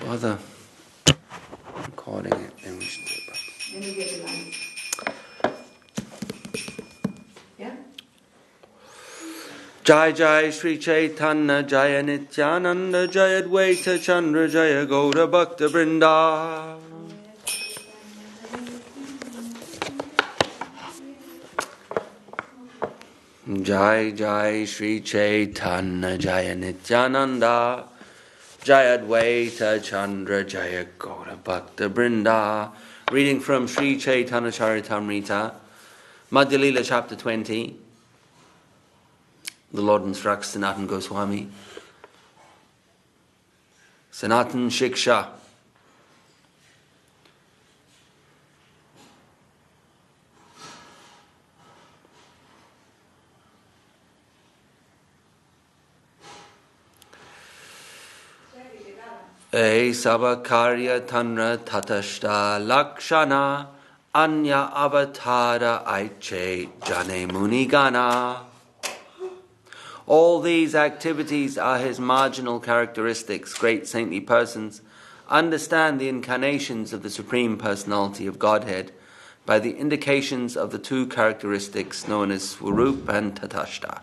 bother recording it, then we should do it. Then you get the line. Yeah? Jai Jai Sri Chaitanya Jaya Nityananda Jaya Dvaita Chandra Jaya Gaura Bhakta Vrinda. Jai Jai Sri Chaitanya Jaya Nityananda Jaya Dvaita Chandra Jaya Gaura Bhakta Vrinda. Reading from Sri Chaitanya Charitamrita, Madhya Lila chapter 20. The Lord instructs Sanatana Goswami. Sanatana Shiksha. E Sabakarya Tanra Tatashta Lakshana Anya Avatara Aiche Jane Munigana. All these activities are his marginal characteristics. Great saintly persons understand the incarnations of the Supreme Personality of Godhead by the indications of the two characteristics known as Swarup and Tatashta.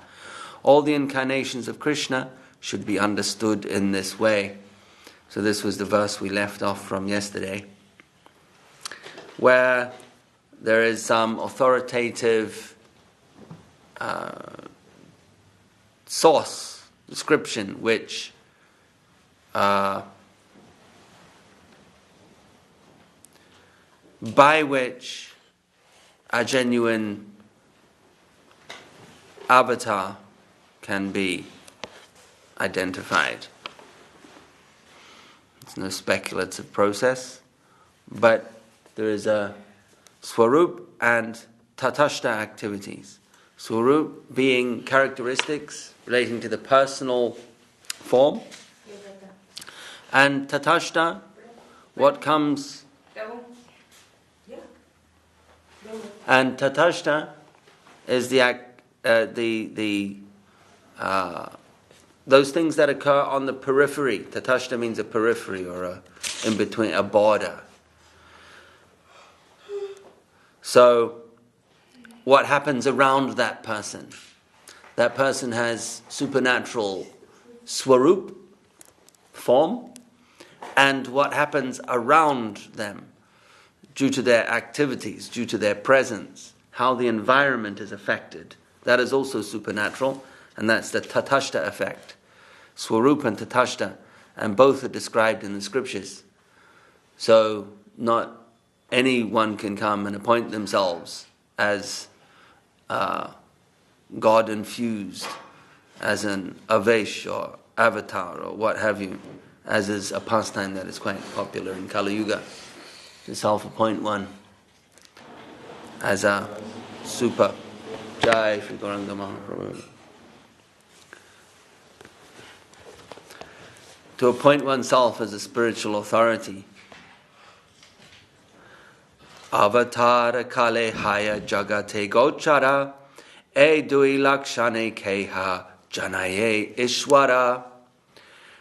All the incarnations of Krishna should be understood in this way. So this was the verse we left off from yesterday, where there is some authoritative source, description, which by which a genuine avatar can be identified. It's no speculative process, but there is a Swarup and Tatashta activities. Swarup being characteristics relating to the personal form, and Tatashta, what comes, and Tatashta is those things that occur on the periphery. Tatashta means a periphery or a in between, a border. So, what happens around that person? That person has supernatural swarup, form, and what happens around them due to their activities, due to their presence, how the environment is affected. That is also supernatural, and that's the Tatashta effect. Swarup and Tatashta, and both are described in the scriptures. So not anyone can come and appoint themselves as God-infused, as an Avesh or avatar or what have you, as is a pastime that is quite popular in Kali Yuga, to self-appoint one as a super. Jai Shri Gauranga Mahaprabhu. To appoint oneself as a spiritual authority. Avatar kale haya jagate gochara e dui lakshane keha janaye ishwara.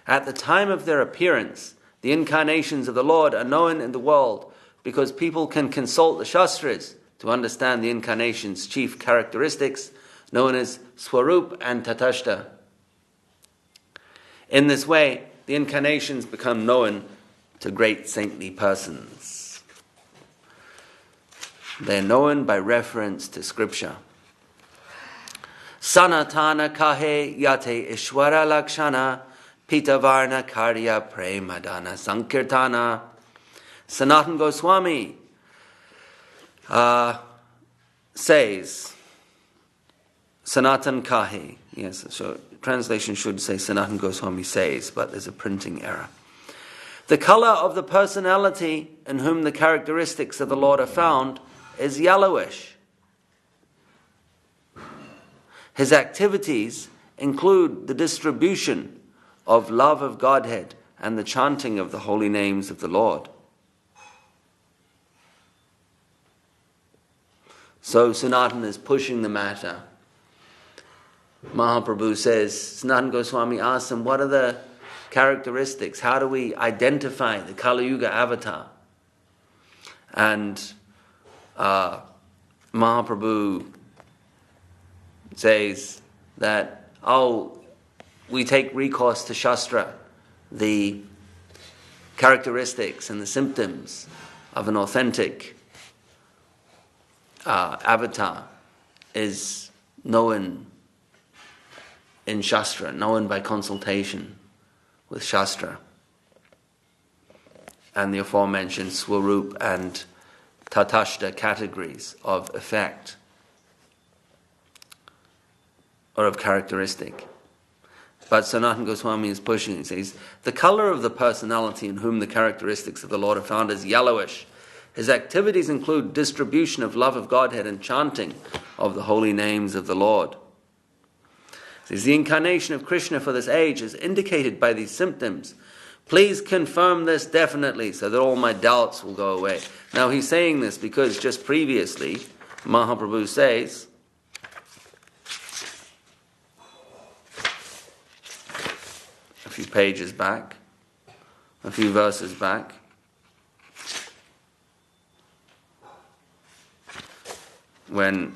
At the time of their appearance, the incarnations of the Lord are known in the world because people can consult the Shastras to understand the incarnation's chief characteristics, known as Swarup and Tatashta. In this way, the incarnations become known to great saintly persons. They are known by reference to scripture. Sanatana kahe yate ishwara lakshana pitavarna karya premadana sankirtana. Sanatana Goswami says, Sanatan Kahi. Yes, so translation should say Sanatana Goswami says, but there's a printing error. The color of the personality in whom the characteristics of the Lord are found is yellowish. His activities include the distribution of love of Godhead and the chanting of the holy names of the Lord. So Sanatana is pushing the matter. Mahaprabhu says, Sanatana Goswami asks him, what are the characteristics? How do we identify the Kali Yuga avatar? And Mahaprabhu says that, we take recourse to Shastra, the characteristics and the symptoms of an authentic avatar is known in Shastra, known by consultation with Shastra. And the aforementioned Swarup and Tatashta categories of effect or of characteristic. But Sanatana Goswami is pushing. He says, the color of the personality in whom the characteristics of the Lord are found is yellowish. His activities include distribution of love of Godhead and chanting of the holy names of the Lord. He says, the incarnation of Krishna for this age is indicated by these symptoms. Please confirm this definitely so that all my doubts will go away. Now he's saying this because just previously Mahaprabhu says, a few pages back, a few verses back, when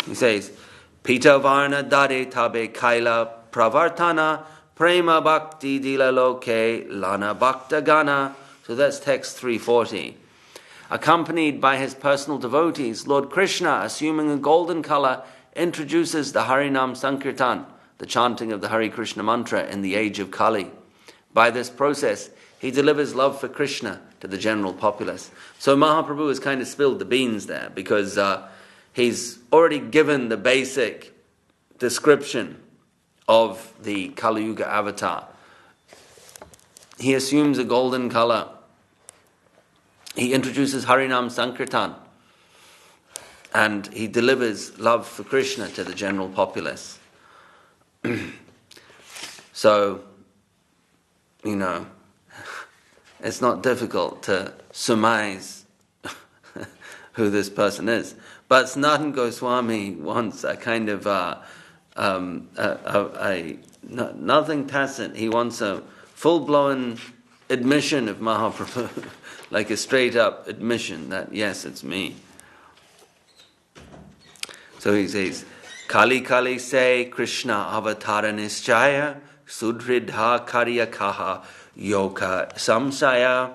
he says, Pita Varna Dade Tabe Kaila Pravartana Prema Bhakti Dila Loke Lana Bhakta Gana. So that's text 340. Accompanied by his personal devotees, Lord Krishna, assuming a golden color, introduces the Harinam Sankirtan, the chanting of the Hare Krishna mantra in the age of Kali. By this process, he delivers love for Krishna to the general populace. So Mahaprabhu has kind of spilled the beans there because he's already given the basic description of the Kali Yuga avatar. He assumes a golden color. He introduces Harinam Sankirtan. And he delivers love for Krishna to the general populace. So, it's not difficult to surmise who this person is. But Sanatana Goswami wants a kind of nothing tacit. He wants a full-blown admission of Mahaprabhu, like a straight-up admission that, yes, it's me. So he says, Kali Kali say Krishna avatara nischaya sudridha karya kaha yoka samsaya.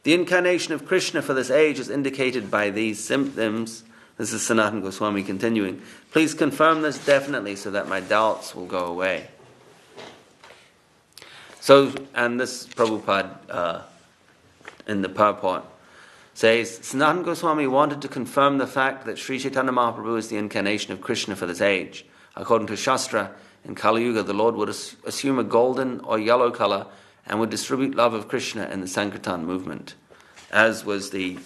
The incarnation of Krishna for this age is indicated by these symptoms. This is Sanatana Goswami continuing. Please confirm this definitely so that my doubts will go away. So, and this Prabhupada in the purport says, Sanatana Goswami wanted to confirm the fact that Sri Chaitanya Mahaprabhu is the incarnation of Krishna for this age. According to Shastra, in Kali Yuga, the Lord would assume a golden or yellow color and would distribute love of Krishna in the Sankirtan movement, as was the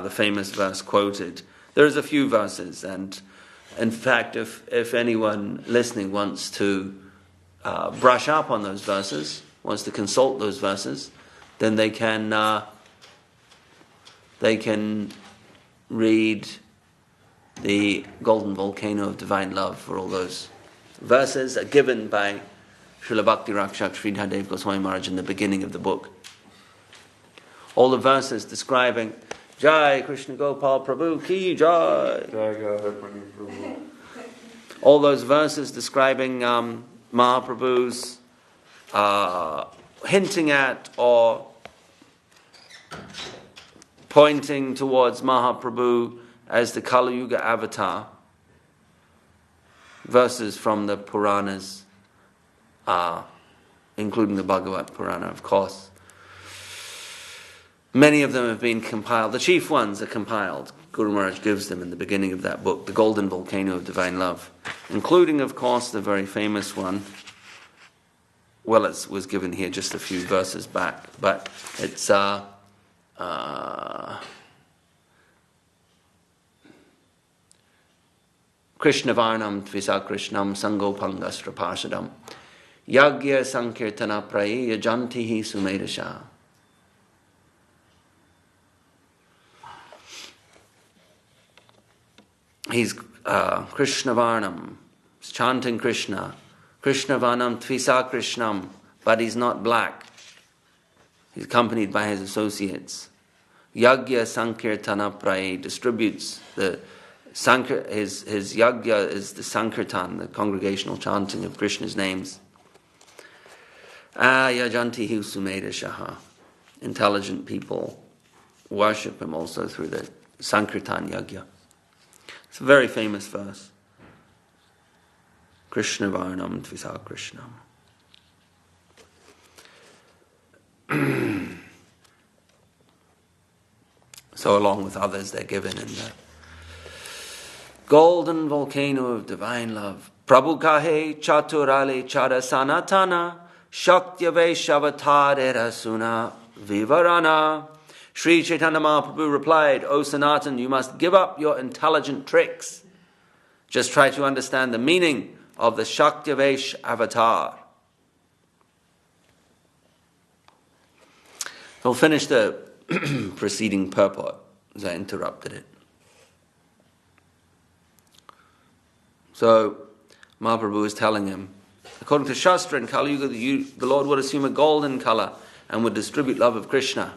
famous verse quoted. There's a few verses, and in fact, if anyone listening wants to brush up on those verses, wants to consult those verses, then they can read the Golden Volcano of Divine Love, for all those verses are given by Srila Bhakti Rakshak Sridhar Dev Goswami Maharaj in the beginning of the book. All the verses describing Jai Krishna Gopal Prabhu Ki Jai. All those verses describing Mahaprabhu's hinting at or pointing towards Mahaprabhu as the Kali Yuga avatar. Verses from the Puranas, including the Bhagavat Purana, of course. Many of them have been compiled. The chief ones are compiled. Guru Maharaj gives them in the beginning of that book, The Golden Volcano of Divine Love, including, of course, the very famous one. Well, it was given here just a few verses back, but it's Krishna Varnam Tvisa Krishnam Sango Pangastra Parshadam Yagya Sankirtana Praye Yajantihi Sumedasha. He's Krishna Varnam chanting Krishna. Krishna Vanam Tvisa Krishnam, but he's not black. He's accompanied by his associates. Yagya Sankirtana Praye distributes his yagya is the Sankirtan, the congregational chanting of Krishna's names. Yajanti hu Sumeda Shaha. Intelligent people worship him also through the Sankirtan Yagya. It's a very famous verse. Krishna Varnam Tvisa Krishnam. So along with others, they're given in the golden volcano of divine love. Prabhu kahe chaturale chara sanatana shaktya vaishavatare suna vivarana. Sri Chaitanya Mahaprabhu replied, O Sanatan, you must give up your intelligent tricks. Just try to understand the meaning of the Shaktyavesh avatar. We'll finish the preceding purport as I interrupted it. So Mahaprabhu is telling him, according to Shastra in Kali Yuga, the Lord would assume a golden color and would distribute love of Krishna.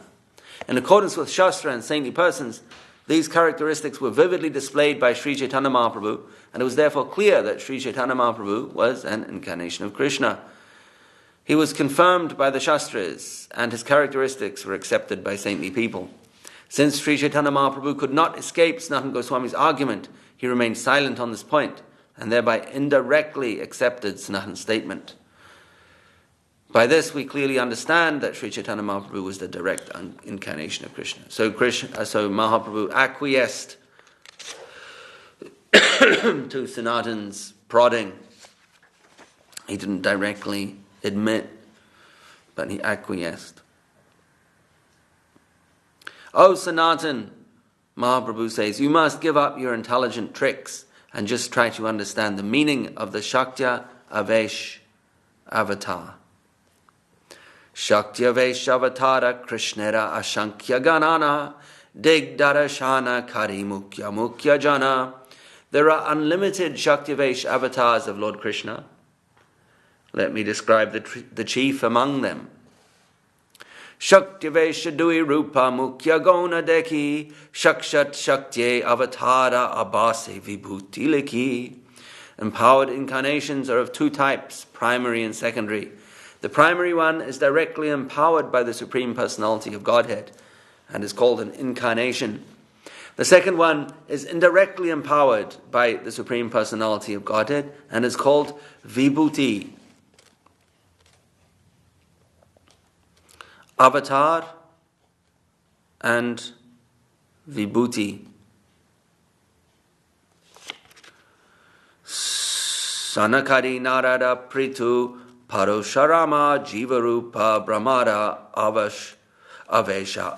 In accordance with Shastra and saintly persons, these characteristics were vividly displayed by Sri Chaitanya Mahaprabhu, and it was therefore clear that Sri Chaitanya Mahaprabhu was an incarnation of Krishna. He was confirmed by the Shastras, and his characteristics were accepted by saintly people. Since Sri Chaitanya Mahaprabhu could not escape Sanatana Goswami's argument, he remained silent on this point, and thereby indirectly accepted Sanatana's statement. By this, we clearly understand that Sri Chaitanya Mahaprabhu was the direct incarnation of Krishna. So Mahaprabhu acquiesced to Sanatana's prodding. He didn't directly admit, but he acquiesced. Oh, Sanatan, Mahaprabhu says, you must give up your intelligent tricks and just try to understand the meaning of the Shaktya Avesh avatar. Shaktya Avesh avatara Krishnera Ashankya Ganana Digdarashana Kari Mukya Mukya Jana. There are unlimited Shakti-Vesh avatars of Lord Krishna. Let me describe the chief among them. Shakti-Vesh Dui Rupa Mukya Gona Deki Shakshat Shaktye Avatara Abase Vibhuti Liki. Empowered incarnations are of two types, primary and secondary. The primary one is directly empowered by the Supreme Personality of Godhead and is called an incarnation. The second one is indirectly empowered by the Supreme Personality of Godhead and is called Vibhuti. Avatar and Vibhuti. Sanakari Narada Pritu Parosharama Jivarupa Brahmara Avesha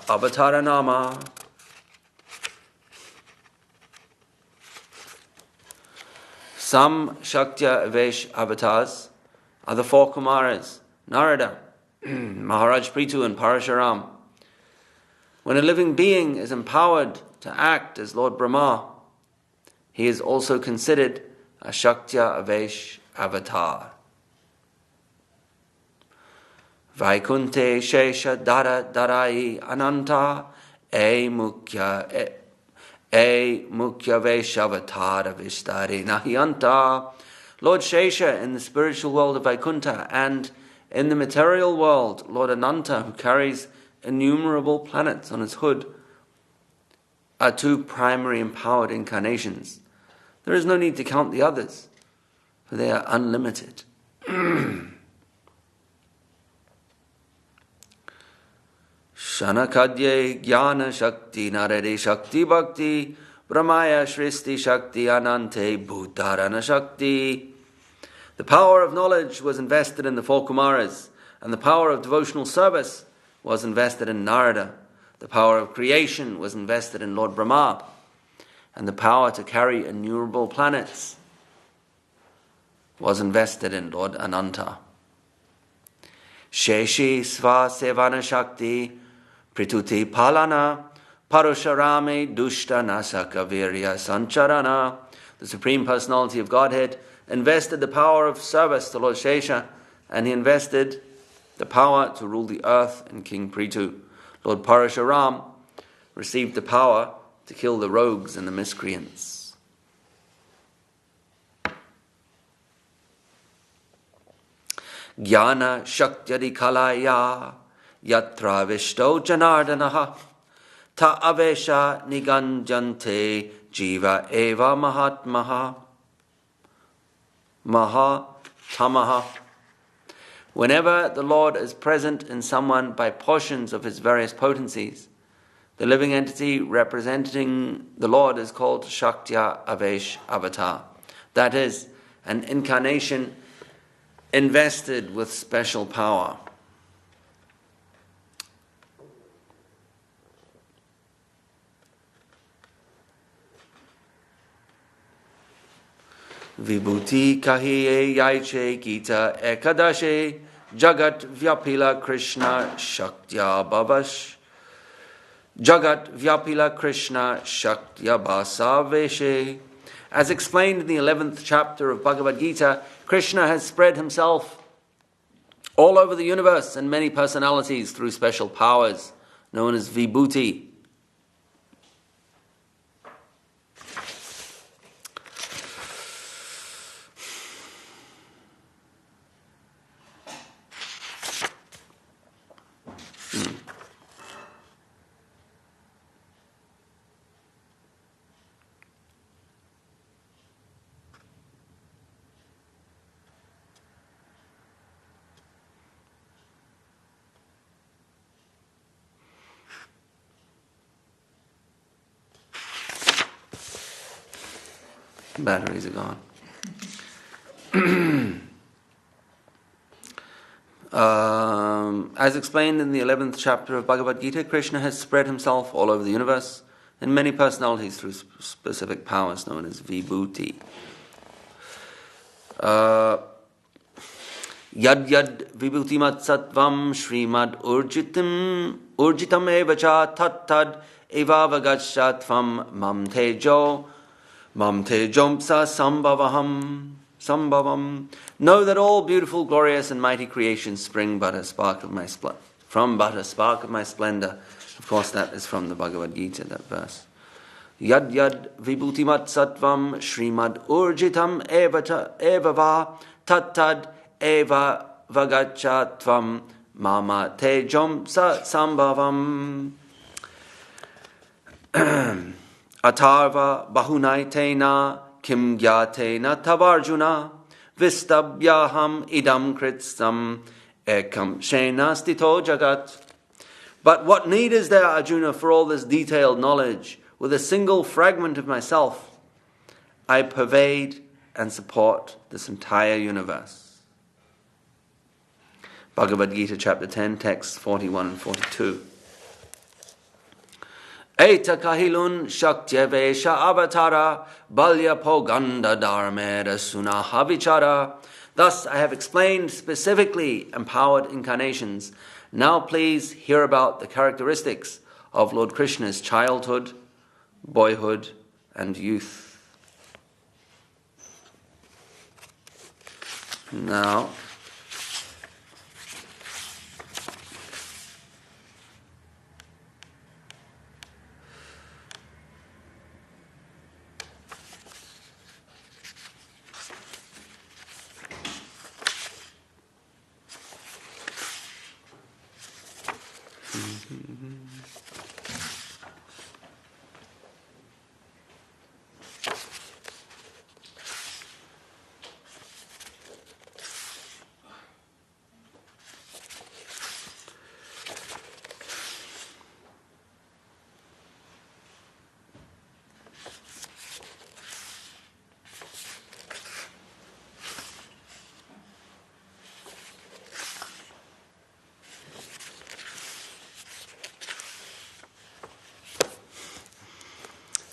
Avataranama. Some Shaktya Avesh avatars are the four Kumaras, Narada, Maharaj Prithu and Parashuram. When a living being is empowered to act as Lord Brahma, he is also considered a Shaktya Avesh avatar. Vaikunte Shesha Dara Darai Ananta Mukya Veshavatara Vistari Nahyanta. Lord Shesha in the spiritual world of Vaikunta, and in the material world, Lord Ananta, who carries innumerable planets on his hood, are two primary empowered incarnations. There is no need to count the others, for they are unlimited. Shanakadye Jnana Shakti Narade Shakti Bhakti Brahmaya Shristi Shakti Anante Bhutarana Shakti. The power of knowledge was invested in the four Kumaras, and the power of devotional service was invested in Narada. The power of creation was invested in Lord Brahma, and the power to carry innumerable planets was invested in Lord Ananta. Sheshi Sva Sevana Shakti Prituti Palana Parusharame Dushta Nasaka Virya Sancharana. The Supreme Personality of Godhead invested the power of service to Lord Ch.Ch, and he invested the power to rule the earth in King Prithu. Lord Parashuram received the power to kill the rogues and the miscreants. Jnana shakyadi kalaya yatra vishto janardanaha ta avesha niganjante jiva eva mahatmaha maha tamaha. Whenever the Lord is present in someone by portions of his various potencies, the living entity representing the Lord is called Shaktya Avesh Avatar. That is, an incarnation invested with special power. Vibhuti kahiye yaiche gita ekadashe jagat vyapila Krishna shaktya bhavash jagat vyapila Krishna shaktya basaveshe. As explained in the 11th chapter of Bhagavad Gita, Krishna has spread himself all over the universe in many personalities through special powers known as Vibhuti. Batteries are gone. As explained in the 11th chapter of Bhagavad Gita, Krishna has spread himself all over the universe in many personalities through specific powers known as Vibhuti. Yad yad vibhutimat sattvam shrimad urjitam evacha tat tad eva vagachatvam mam tejomsa sambhavam. Know that all beautiful, glorious, and mighty creations spring but a spark of my splendor. From but a spark of my splendor. Of course, that is from the Bhagavad Gita, that verse. Yad yad vibhutimat sattvam shrimad urjitam evava tattad eva vagachatvam mama tejomsa sambhavam. Atarva bahunaitena kim gyatena tavarjuna vistabhyaham idam kritsam ekam shena stito jagat. But what need is there, Arjuna, for all this detailed knowledge? With a single fragment of myself, I pervade and support this entire universe. Bhagavad Gita chapter 10, texts 41 and 42. Eta kahilun shaktya avatara balya poganda dharmera sunaha vichara. Thus I have explained specifically empowered incarnations. Now please hear about the characteristics of Lord Krishna's childhood, boyhood, and youth. Now,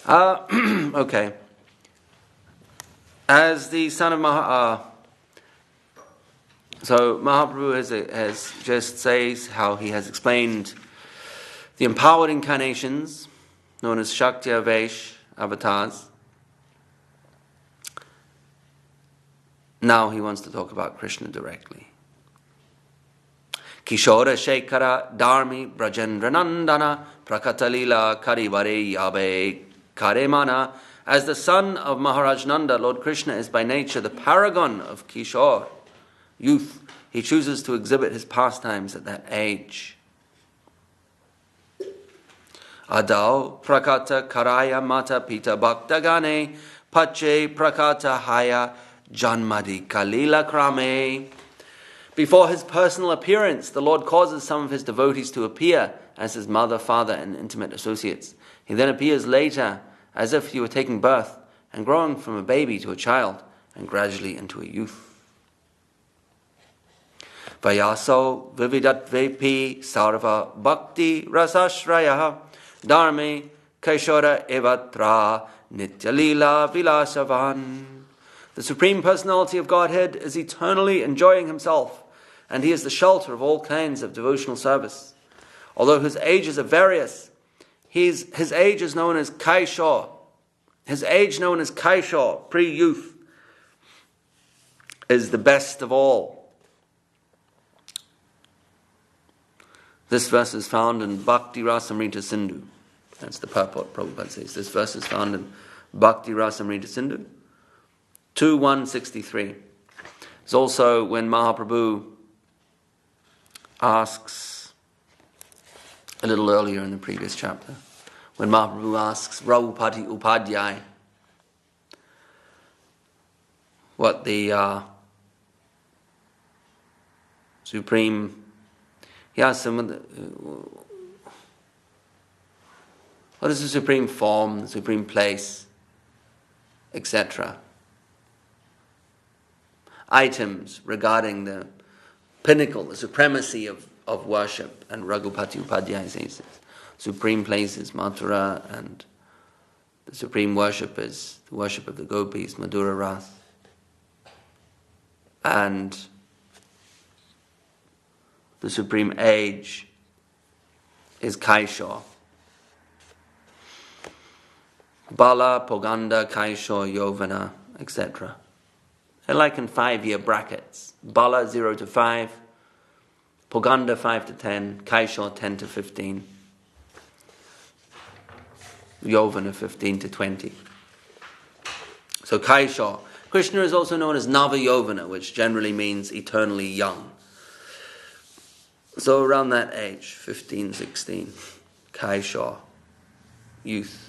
okay. As the son of so Mahaprabhu has just says how he has explained the empowered incarnations known as Shakti Avesh avatars. Now he wants to talk about Krishna directly. Kishora Shekara Dharmi Brajendra Nandana Prakatalila Karivare Yabe Karemana. As the son of Maharaj Nanda, Lord Krishna is by nature the paragon of Kishore, youth. He chooses to exhibit his pastimes at that age. Adao Prakata Karaya Mata Pita Bhaktagane Pache Prakata Haya Janmadi Kalila Krame. Before his personal appearance, the Lord causes some of his devotees to appear as his mother, father, and intimate associates. He then appears later as if he were taking birth and growing from a baby to a child and gradually into a youth. Vayaso vividat vepi sarva bhakti rasashraya dharme kaishora evatra nityalila vilasavan. The Supreme Personality of Godhead is eternally enjoying himself, and he is the shelter of all kinds of devotional service. Although his ages are various, his age is known as Kaishor. His age known as Kaishor, pre-youth, is the best of all. This verse is found in Bhakti Rasamrita Sindhu. That's the purport Prabhupada says. This verse is found in Bhakti Rasamrita Sindhu 2.163. It's also when Mahaprabhu asks, a little earlier in the previous chapter, when Mahaprabhu asks Raghupati Upadhyay what the Supreme, he asks him, what is the supreme form, the supreme place, etc. Items regarding the pinnacle, the supremacy of worship. And Raghupati Upadhyay says supreme place is Mathura, and the supreme worship is the worship of the gopis, Madhura Ras. And the supreme age is Kaishor. Bala, Poganda, Kaishor, Yovana, etc. They're like in 5-year brackets. Bala 0 to 5, Poganda 5 to 10, Kaishor 10 to 15, Yovana 15 to 20. So Kaishor. Krishna is also known as Nava Yovana, which generally means eternally young. So around that age, 15, 16, Kaishor, youth.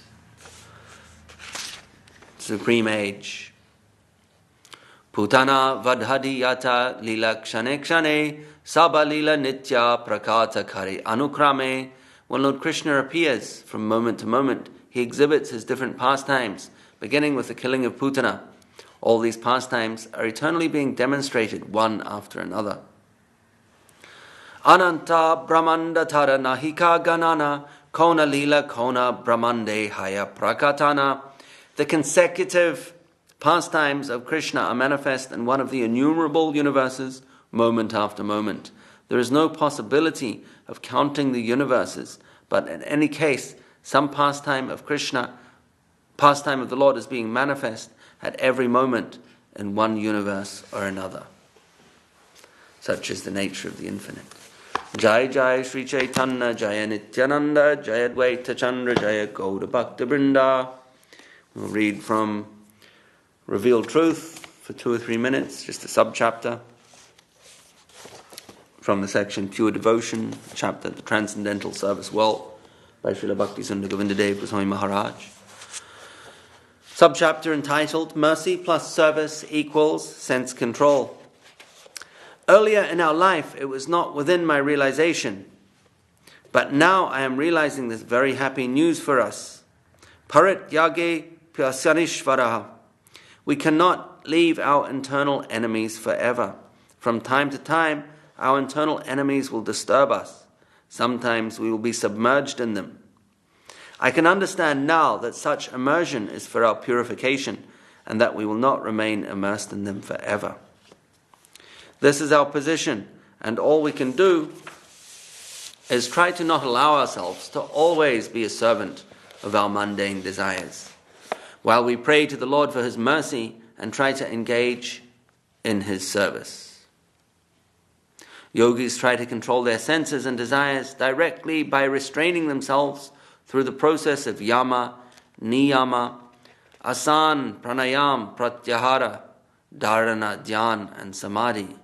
Supreme age. Putana vadhadi yata lila kshane kshane saba lila nitya prakata kari anukrame. When Lord Krishna appears from moment to moment, he exhibits his different pastimes, beginning with the killing of Putana. All these pastimes are eternally being demonstrated one after another. Ananta brahmanda tara nahika ganana kona lila kona brahmande haya prakatana. The consecutive pastimes of Krishna are manifest in one of the innumerable universes, moment after moment. There is no possibility of counting the universes, but in any case, some pastime of Krishna, pastime of the Lord, is being manifest at every moment in one universe or another. Such is the nature of the infinite. Jai Jai Sri Chaitanya Jaya Nityananda Jaya Dvaita Chandra Jaya Gauda Bhakta Vrinda. We'll read from Revealed Truth for 2 or 3 minutes, just a sub-chapter from the section Pure Devotion, chapter The Transcendental Service Well by Srila Bhakti Sundar Govindadev Goswami Maharaj. Sub-chapter entitled Mercy plus Service equals Sense Control. Earlier in our life, it was not within my realization, but now I am realizing this very happy news for us. Parit yage pyasyanishvaraha. We cannot leave our internal enemies forever. From time to time, our internal enemies will disturb us. Sometimes we will be submerged in them. I can understand now that such immersion is for our purification and that we will not remain immersed in them forever. This is our position, and all we can do is try to not allow ourselves to always be a servant of our mundane desires. While we pray to the Lord for His mercy and try to engage in his service. Yogis try to control their senses and desires directly by restraining themselves through the process of yama, niyama, asan, pranayam, pratyahara, dharana, dhyan, and samadhi.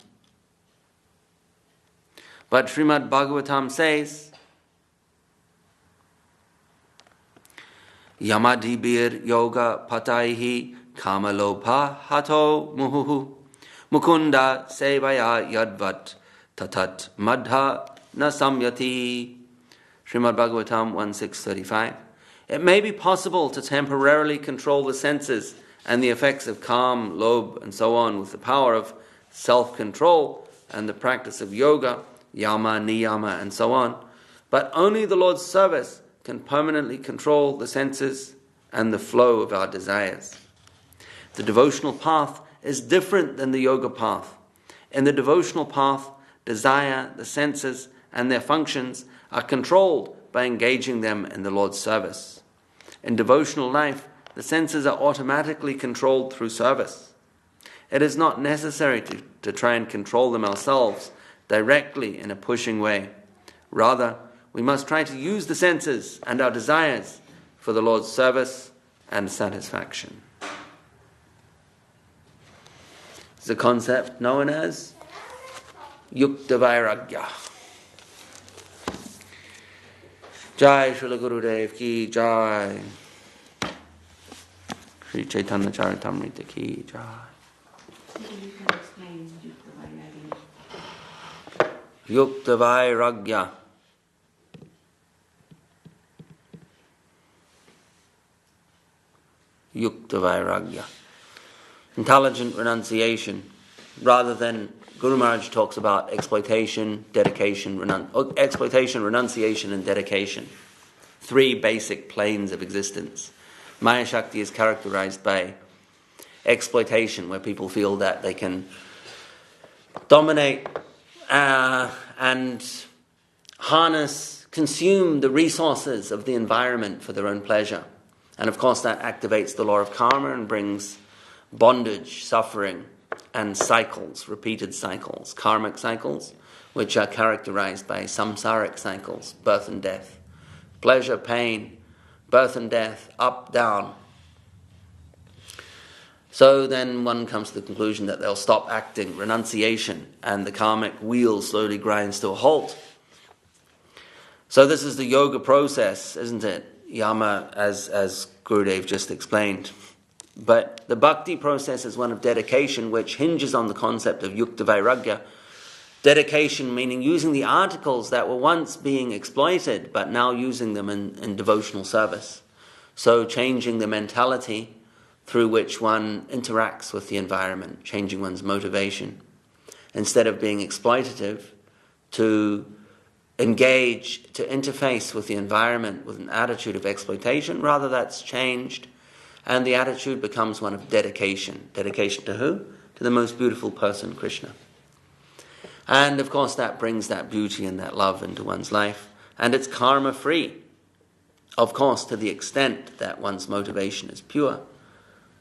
But Srimad Bhagavatam says, Yamadibir yoga pataihi kamalopha hato muhuhu mukunda sevaya yadvat tatat madha na samyati. Srimad Bhagavatam 1.6.35. It may be possible to temporarily control the senses and the effects of calm, lobh, and so on with the power of self-control and the practice of yoga, yama, niyama, and so on. But only the Lord's service can permanently control the senses and the flow of our desires. The devotional path is different than the yoga path. In the devotional path, desire, the senses, and their functions are controlled by engaging them in the Lord's service. In devotional life, the senses are automatically controlled through service. It is not necessary to try and control them ourselves directly in a pushing way. Rather, we must try to use the senses and our desires for the Lord's service and satisfaction. It's a concept known as Yukta Vairagya. Jai Srila Gurudev ki Jai. Sri Chaitanya Charitamrita ki Jai. You can explain Yukta Vairagya. Yukta Vairagya. Intelligent renunciation. Rather than Guru Maharaj talks about exploitation, dedication, renunciation, and dedication. Three basic planes of existence. Maya Shakti is characterized by exploitation, where people feel that they can dominate and harness, consume the resources of the environment for their own pleasure. And of course that activates the law of karma and brings bondage, suffering, and cycles, repeated cycles, karmic cycles, which are characterized by samsaric cycles, birth and death, pleasure, pain, birth and death, up, down. So then one comes to the conclusion that they'll stop acting, renunciation, and the karmic wheel slowly grinds to a halt. So this is the yoga process, isn't it? Yama, as Gurudev just explained. But the bhakti process is one of dedication, which hinges on the concept of yukta vairagya. Dedication meaning using the articles that were once being exploited, but now using them in devotional service. So changing the mentality through which one interacts with the environment, changing one's motivation. Instead of being exploitative, to engage, to interface with the environment with an attitude of exploitation, rather that's changed. And the attitude becomes one of dedication. Dedication to who? To the most beautiful person, Krishna. And of course that brings that beauty and that love into one's life. And it's karma-free. Of course, to the extent that one's motivation is pure.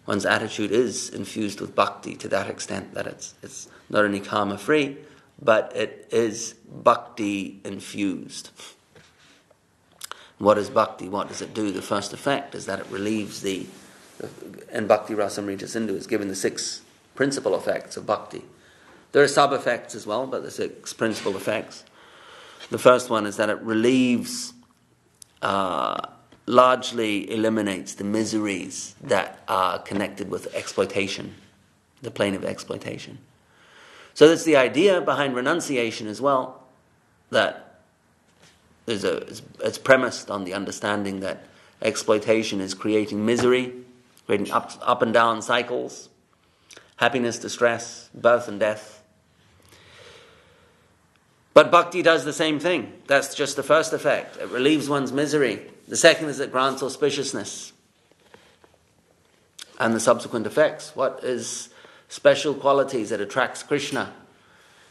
One's attitude is infused with bhakti to that extent that it's not only karma-free, but it is bhakti-infused. What is bhakti? What does it do? The first effect is that it relieves and Bhakti Rasamrita Sindhu is given the 6 principal effects of bhakti. There are sub-effects as well, but the 6 principal effects. The first one is that it relieves, largely eliminates the miseries that are connected with exploitation, the plane of exploitation. So that's the idea behind renunciation as well, that it's premised on the understanding that exploitation is creating misery, creating up and down cycles, happiness, distress, birth and death. But bhakti does the same thing. That's just the first effect. It relieves one's misery. The second is it grants auspiciousness. And the subsequent effects. What is special qualities? It attracts Krishna.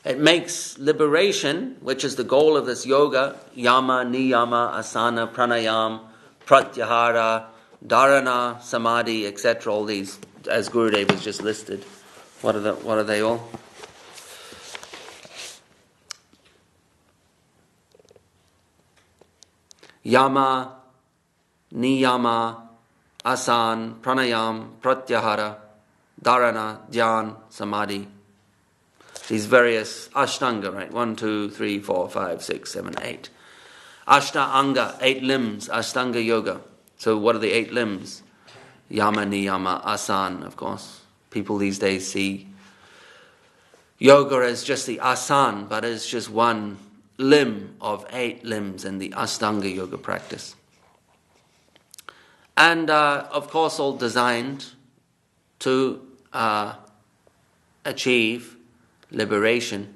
It makes liberation, which is the goal of this yoga, yama, niyama, asana, pranayam, pratyahara, dharana, samadhi, etc., all these, as Gurudev has just listed, What are they all? Yama, Niyama, Asan, Pranayam, Pratyahara, Dharana, Dhyan, Samadhi. These various Ashtanga, right? 1, 2, 3, 4, 5, 6, 7, 8. Ashta Anga, 8 limbs, Ashtanga Yoga. So what are the 8 limbs? Yama, Niyama, Asan, of course. People these days see yoga as just the asan, but as just one limb of 8 limbs in the Ashtanga Yoga practice. And of course all designed to achieve liberation.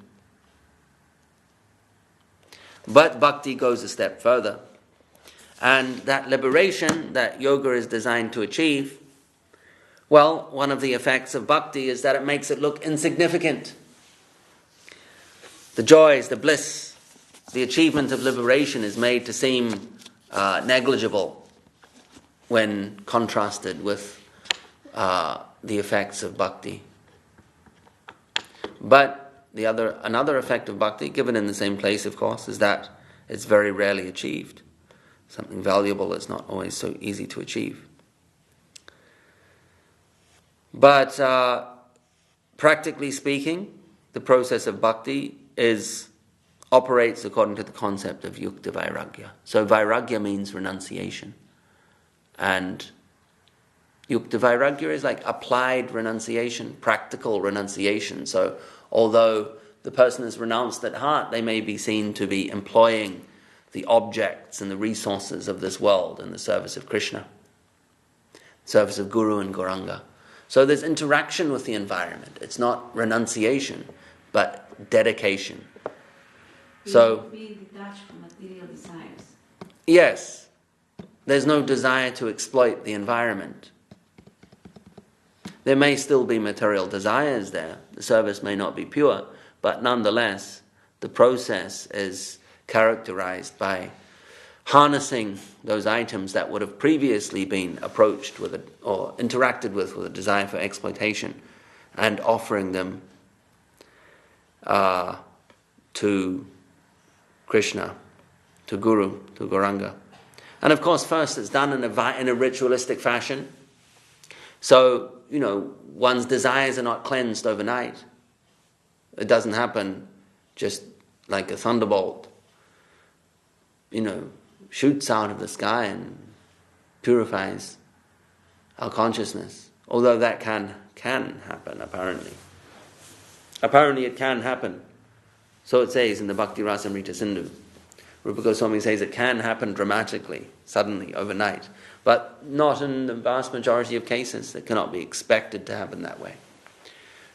But bhakti goes a step further. And that liberation that yoga is designed to achieve, well, one of the effects of bhakti is that it makes it look insignificant. The joys, the bliss, the achievement of liberation is made to seem negligible when contrasted with the effects of bhakti. But another effect of bhakti, given in the same place, of course, is that it's very rarely achieved. Something valuable is not always so easy to achieve. But practically speaking, the process of bhakti operates according to the concept of yukta vairagya. So vairagya means renunciation. And yukta vairagya is like applied renunciation, practical renunciation. So although the person is renounced at heart, they may be seen to be employing the objects and the resources of this world in the service of Krishna, service of Guru and Gauranga. So there's interaction with the environment. It's not renunciation, but dedication. So being detached from material desires. Yes, there's no desire to exploit the environment. There may still be material desires there. The service may not be pure, but nonetheless, the process is characterized by harnessing those items that would have previously been approached with or interacted with a desire for exploitation, and offering them to Krishna, to Guru, to Gauranga. And of course, first it's done in a ritualistic fashion. So, one's desires are not cleansed overnight. It doesn't happen just like a thunderbolt, shoots out of the sky and purifies our consciousness. Although that can happen, apparently. Apparently it can happen. So it says in the Bhakti Rasamrita Sindhu. Rupa Goswami says it can happen dramatically, suddenly, overnight. But not in the vast majority of cases. It cannot be expected to happen that way.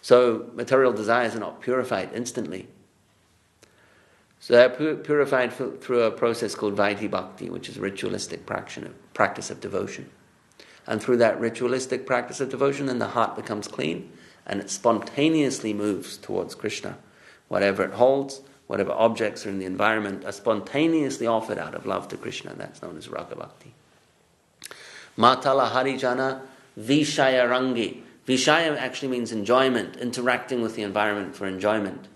So material desires are not purified instantly. So they're purified through a process called Vaidhi Bhakti, which is a ritualistic practice of devotion. And through that ritualistic practice of devotion, then the heart becomes clean, and it spontaneously moves towards Krishna. Whatever it holds, whatever objects are in the environment, are spontaneously offered out of love to Krishna. That's known as Raga Bhakti. Matala Harijana Vishaya Rangi. Vishaya actually means enjoyment, interacting with the environment for enjoyment.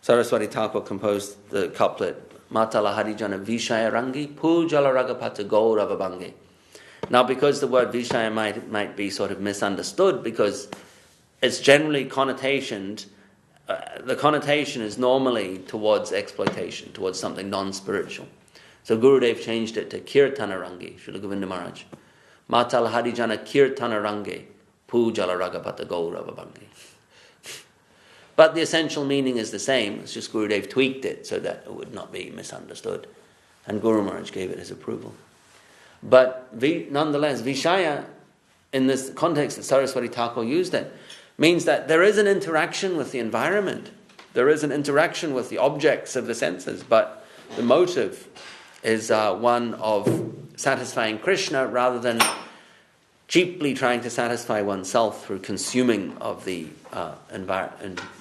Saraswati Thakur composed the couplet, Matala Harijana Vishaya Rangi Pujala Ragapata Gaurava Bhangi. Now, because the word Vishaya might be sort of misunderstood, because it's generally connotationed, the connotation is normally towards exploitation, towards something non-spiritual. So Gurudev changed it to Kirtana Rangi, Srila Govinda Maharaj. Matala Harijana Kirtana Rangi Pujala Ragapata Gaurava Bhangi. But the essential meaning is the same. It's just Gurudev tweaked it so that it would not be misunderstood. And Guru Maharaj gave it his approval. But nonetheless, Vishaya, in this context that Saraswati Thakur used it, means that there is an interaction with the environment. There is an interaction with the objects of the senses. But the motive is one of satisfying Krishna rather than cheaply trying to satisfy oneself through consuming of the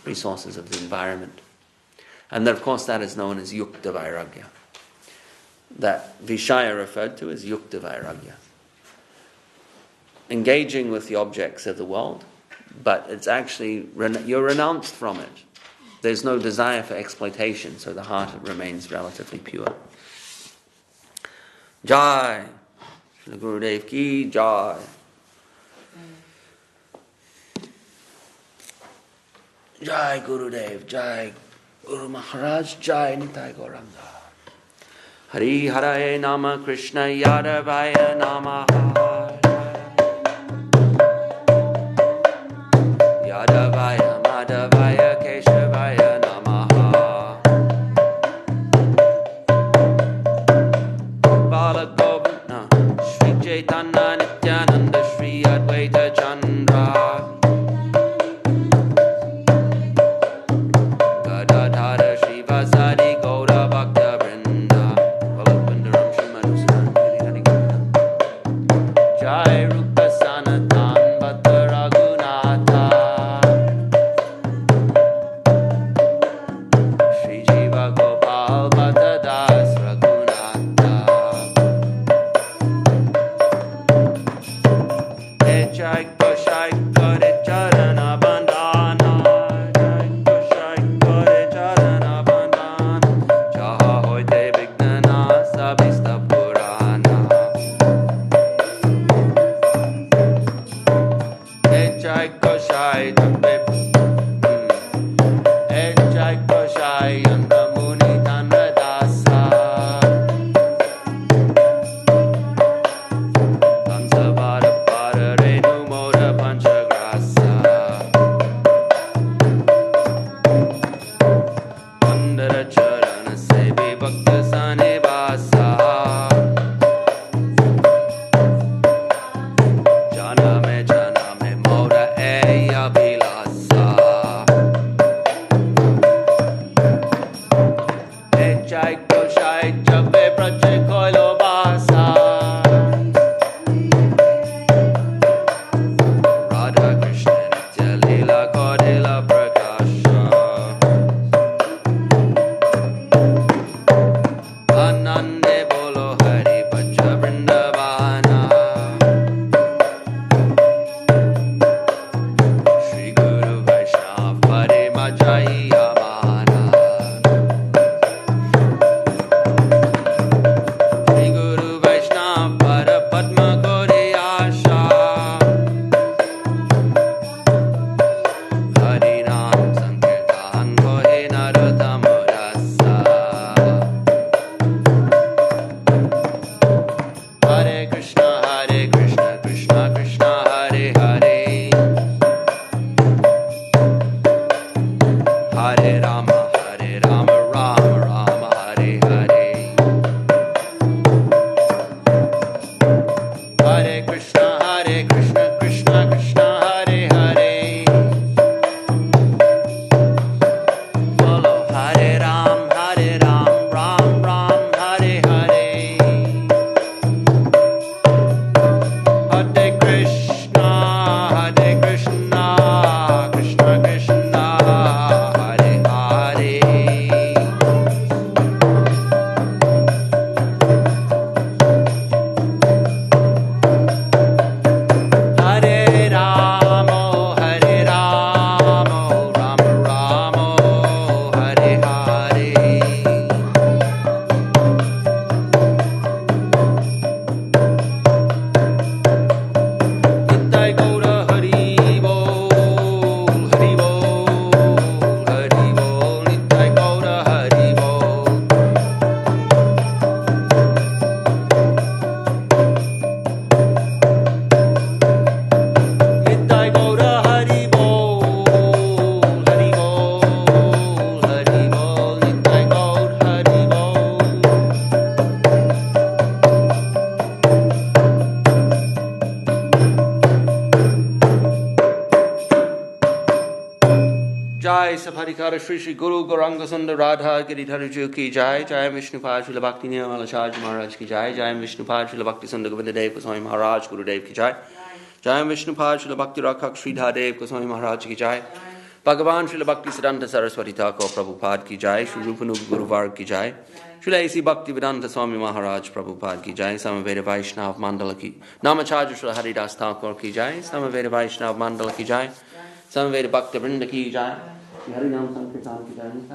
resources of the environment. And then, of course, that is known as yukta vairagya. That Vishaya referred to as yukta vairagya. Engaging with the objects of the world, but it's actually, you're renounced from it. There's no desire for exploitation, so the heart remains relatively pure. Jai. Shri Gurudev ki Jai. Jai Gurudev, Jai Guru Maharaj, Jai Nitai Gauranga. Hari Haraye Nama Krishna Yadavaya Namaha. Yadavaya Madhavaya Keshavaya Namaha. Balagopna Shri Chaitanya Nityananda Shri Advaita Chandra Gadadhar Shri Vasadi Gaura Bhakta Vrinda Valapundaram Shri Madhusudan Hari Hari Gaura Jai Rupa Sanatan Bhatta Raghunatha Shri Jiva Gopal Bhatta Das Raghunatha Ch.Ch Kare Charana Bandhana Ch.Ch Kare Charana Bandhana Jaha Hoite Vignana Sabista Purana Ch.Ch Koshai Ch.Ch Koshai Yanda Muni Tandra Dasa Pansavara Para Renu Moda Panchagrasa Pandara Charana Sevi Bhakta Sanivasa Janame Moda Eya Vilasa Ch.Ch Koshai Jave Prache Koilo Vasa Radha Krishna Nitya Leela Kodila Prakasha Anande Bolo Hari Pacha Vrindavana Shri Guru Vaishnava Pare Majai Amana Shri Guru Vaishnava Para Padma Kore Asha Hari Ram Sankirtan Kohe Narottama Rasa Hare Krishna Krishna Krishna Hare Hare Hare Rama Rama Rama Hare Hare Hare Krishna Krishna Krishna Hare Hare Bolo Hare Ram Ram Ram Hare Hare Hare Krishna Krishna Krishna Hare Hare Hare Ramo Rama Ramo Hare Hare Nitai Gaura Hari Bol Nitai Gaura Hari Bol Nitai Gaura Hari Bol Nitai Gaura Hari Jai Sabharikara Shri Shri Guru Gauranga Sundar Radha Giridhara Ji ki Jai Jai Vishnupad Srila Bhakti Nirmala Maharaj ki Jai Jai Vishnupad Srila Bhakti Sundar Govinda Dev Goswami Maharaj Gurudev ki Jai Jai Vishnupad Srila Bhakti Rakhak Sridhar Dev Goswami Maharaj ki Jai Bhagavan Srila Bhakti Siddhanta Saraswati Thakur Prabhupada ki Jai Shri Rupanug Guru Varg ki Jai Srila A.C. Bhakti Vedanta Swami Maharaj Prabhupada ki Jai Samaveda Vaishnav Mandala ki Namacharya Srila Haridas Thakur ki Jai Samaveda Vaishnav Mandala ki Jai Samveda Bhakta Vrinda ki jai. Hari Nam Sankirtan ki jai.